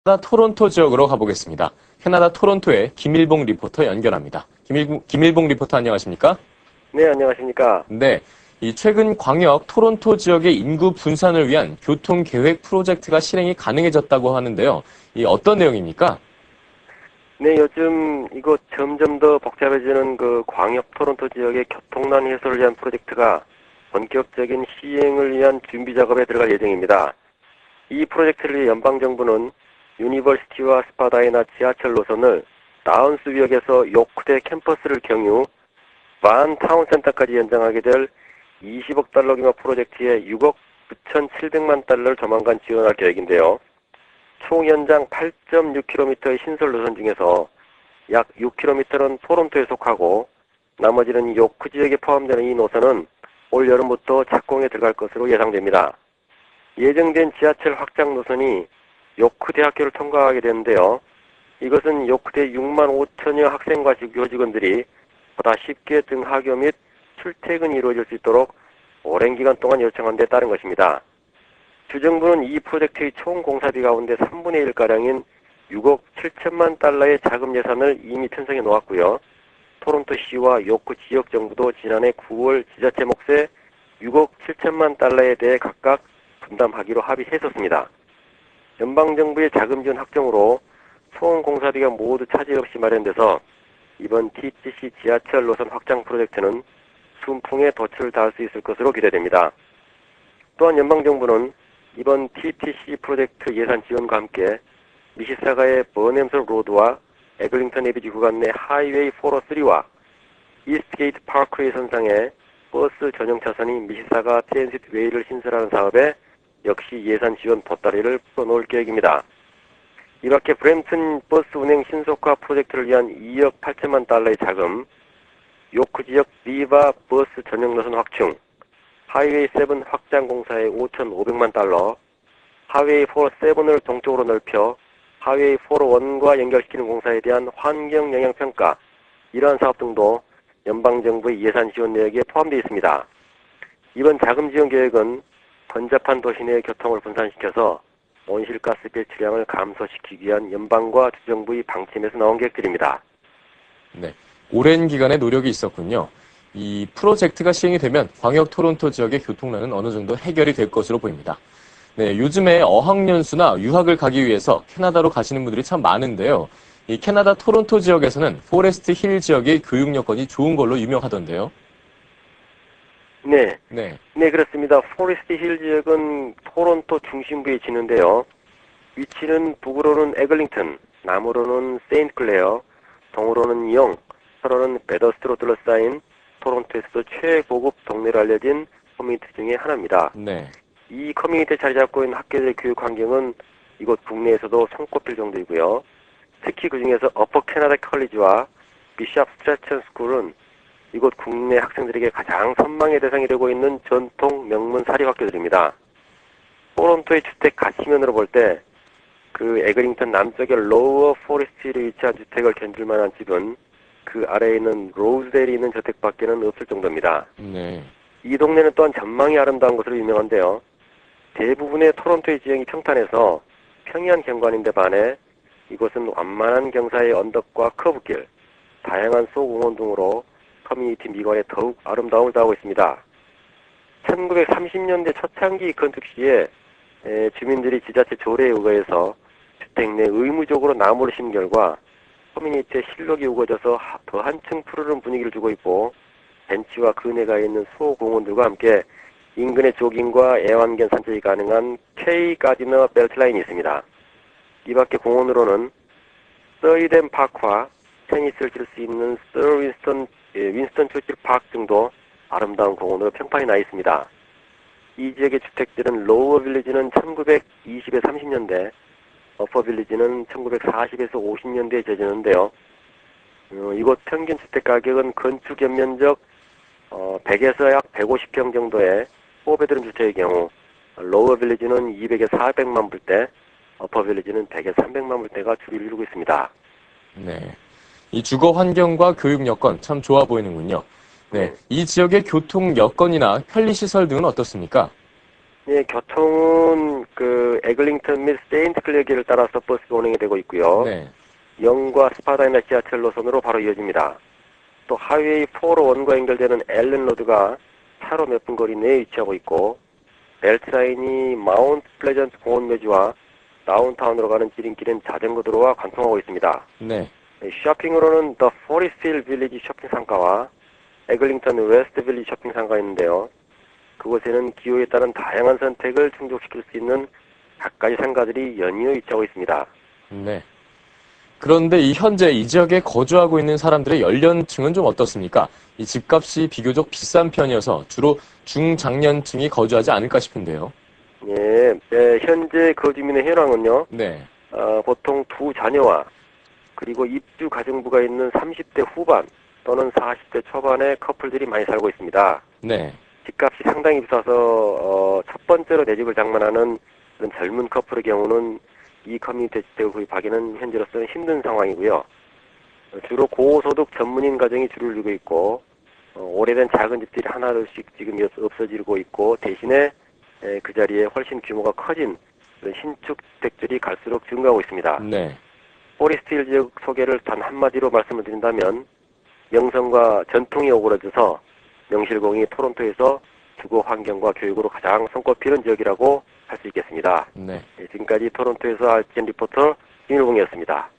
캐나다 토론토 지역으로 가보겠습니다. 캐나다 토론토의 김일봉 리포터 연결합니다. 김일봉 리포터 안녕하십니까? 네, 안녕하십니까. 네, 이 최근 광역 토론토 지역의 인구 분산을 위한 교통 계획 프로젝트가 실행이 가능해졌다고 하는데요. 이 어떤 내용입니까? 네, 요즘 이곳 점점 더 복잡해지는 그 광역 토론토 지역의 교통난 해소를 위한 프로젝트가 본격적인 시행을 위한 준비 작업에 들어갈 예정입니다. 이 프로젝트를 위해 연방정부는 유니버시티와 스파다이나 지하철 노선을 다운스위역에서 요크대 캠퍼스를 경유 반 타운센터까지 연장하게 될 20억 달러 규모 프로젝트에 6억 9,700만 달러를 조만간 지원할 계획인데요. 총 연장 8.6km의 신설 노선 중에서 약 6km는 토론토에 속하고 나머지는 요크 지역에 포함되는 이 노선은 올 여름부터 착공에 들어갈 것으로 예상됩니다. 예정된 지하철 확장 노선이 요크 대학교를 통과하게 되는데요. 이것은 요크대 6만 5천여 학생과 교직원들이 보다 쉽게 등하교 및 출퇴근이 이루어질 수 있도록 오랜 기간 동안 요청한 데 따른 것입니다. 주정부는 이 프로젝트의 총 공사비 가운데 3분의 1가량인 6억 7천만 달러의 자금 예산을 이미 편성해 놓았고요. 토론토시와 요크 지역 정부도 지난해 9월 지자체 몫에 6억 7천만 달러에 대해 각각 분담하기로 합의했었습니다. 연방정부의 자금 지원 확정으로 총 공사비가 모두 차질 없이 마련돼서 이번 TTC 지하철 노선 확장 프로젝트는 순풍에 돛을 달 수 있을 것으로 기대됩니다. 또한 연방정부는 이번 TTC 프로젝트 예산 지원과 함께 미시사가의 버넴스 로드와 에글링턴 에비지 구간 내 하이웨이 403와 이스트게이트 파크웨이 선상에 버스 전용 차선인 미시사가 트랜sit 웨이를 신설하는 사업에 역시 예산 지원 보따리를 풀어놓을 계획입니다. 이 밖에 브램튼 버스 운행 신속화 프로젝트를 위한 2억 8천만 달러의 자금, 요크 지역 리바 버스 전용 노선 확충, 하이웨이 7 확장 공사에 5,500만 달러, 하이웨이 4-7을 동쪽으로 넓혀 하이웨이 4-1과 연결시키는 공사에 대한 환경 영향 평가, 이러한 사업 등도 연방정부의 예산 지원 내역에 포함되어 있습니다. 이번 자금 지원 계획은 번잡한 도시 내 교통을 분산시켜서 온실가스 배출량을 감소시키기 위한 연방과 주정부의 방침에서 나온 계획들입니다. 네, 오랜 기간의 노력이 있었군요. 이 프로젝트가 시행이 되면 광역 토론토 지역의 교통난은 어느 정도 해결이 될 것으로 보입니다. 네, 요즘에 어학연수나 유학을 가기 위해서 캐나다로 가시는 분들이 참 많은데요. 이 캐나다 토론토 지역에서는 포레스트 힐 지역의 교육 여건이 좋은 걸로 유명하던데요. 네, 네, 그렇습니다. 포레스트 힐 지역은 토론토 중심부에 지는데요. 위치는 북으로는 에글링턴, 남으로는 세인트 클레어, 동으로는 영, 서로는 베더스트로 둘러싸인 토론토에서도 최고급 동네로 알려진 커뮤니티 중에 하나입니다. 네, 이 커뮤니티에 자리 잡고 있는 학교의 교육 환경은 이곳 국내에서도 손꼽힐 정도이고요. 특히 그 중에서 어퍼 캐나다 컬리지와 비샵 스트래튼 스쿨은 이곳 국내 학생들에게 가장 선망의 대상이 되고 있는 전통 명문 사립학교들입니다. 토론토의 주택 가치면으로 볼 때 그 에그링턴 남쪽의 로어 포레스트에 위치한 주택을 견줄 만한 집은 그 아래에 있는 로즈델이 있는 저택밖에는 없을 정도입니다. 네, 이 동네는 또한 전망이 아름다운 것으로 유명한데요. 대부분의 토론토의 지형이 평탄해서 평이한 경관인데 반해 이곳은 완만한 경사의 언덕과 커브길, 다양한 소공원 등으로 커뮤니티 미관에 더욱 아름다움을 더하고 있습니다. 1930년대 초창기 건축 시에 주민들이 지자체 조례에 의거해서 주택 내 의무적으로 나무를 심은 결과 커뮤니티에 실록이 우거져서 더 한층 푸르른 분위기를 주고 있고 벤치와 그네가 있는 소공원들과 함께 인근의 조깅과 애완견 산책이 가능한 K 가디너 벨트라인이 있습니다. 이 밖에 공원으로는 서리덴 파크와 테니스를 칠 수 있는 서 윈스턴 초칠 파크 등도 아름다운 공원으로 평판이 나 있습니다. 이 지역의 주택들은 로어 빌리지는 1920에 30년대, 어퍼 빌리지는 1940에서 50년대에 지어지는데요. 이곳 평균 주택 가격은 건축 연면적 100에서 약 150평 정도의 4베드룸 주택의 경우 로어 빌리지는 200에서 400만 불대, 어퍼 빌리지는 100에서 300만 불대가 주를 이루고 있습니다. 네. 이 주거 환경과 교육 여건 참 좋아 보이는군요. 네, 이 지역의 교통 여건이나 편리 시설 등은 어떻습니까? 예, 교통은 에글링턴 및 세인트 클레어 길을 따라서 버스가 운행이 되고 있고요. 네. 영과 스파다이나 지하철 노선으로 바로 이어집니다. 또 하이웨이 401과 연결되는 앨런 로드가 차로 몇 분 거리 내에 위치하고 있고, 벨트라인이 마운트 플레전트 공원 매주와 다운타운으로 가는 지름길은 자전거 도로와 관통하고 있습니다. 네. 쇼핑으로는 더 포리스필 빌리지 쇼핑 상가와 에글링턴 웨스트 빌리지 쇼핑 상가가 있는데요. 그곳에는 기호에 따른 다양한 선택을 충족시킬 수 있는 각가지 상가들이 연이어 위치하고 있습니다. 네. 그런데 현재 이 지역에 거주하고 있는 사람들의 연령층은 좀 어떻습니까? 이 집값이 비교적 비싼 편이어서 주로 중장년층이 거주하지 않을까 싶은데요. 예, 현재 거주민의 현황은요, 네. 보통 두 자녀와 그리고 입주 가정부가 있는 30대 후반 또는 40대 초반의 커플들이 많이 살고 있습니다. 네. 집값이 상당히 비싸서 첫 번째로 내 집을 장만하는 그런 젊은 커플의 경우는 이 커뮤니티 주택을 구입하기는 현재로서는 힘든 상황이고요. 주로 고소득 전문인 가정이 줄을 이루고 있고 오래된 작은 집들이 하나둘씩 지금 없어지고 있고 대신에 그 자리에 훨씬 규모가 커진 그런 신축 주택들이 갈수록 증가하고 있습니다. 네. 포리스틸 지역 소개를 단 한마디로 말씀을 드린다면 명성과 전통이 어우러져서 명실공히 토론토에서 주거 환경과 교육으로 가장 손꼽히는 지역이라고 할 수 있겠습니다. 네. 지금까지 토론토에서 알젠 리포터 김일봉이었습니다.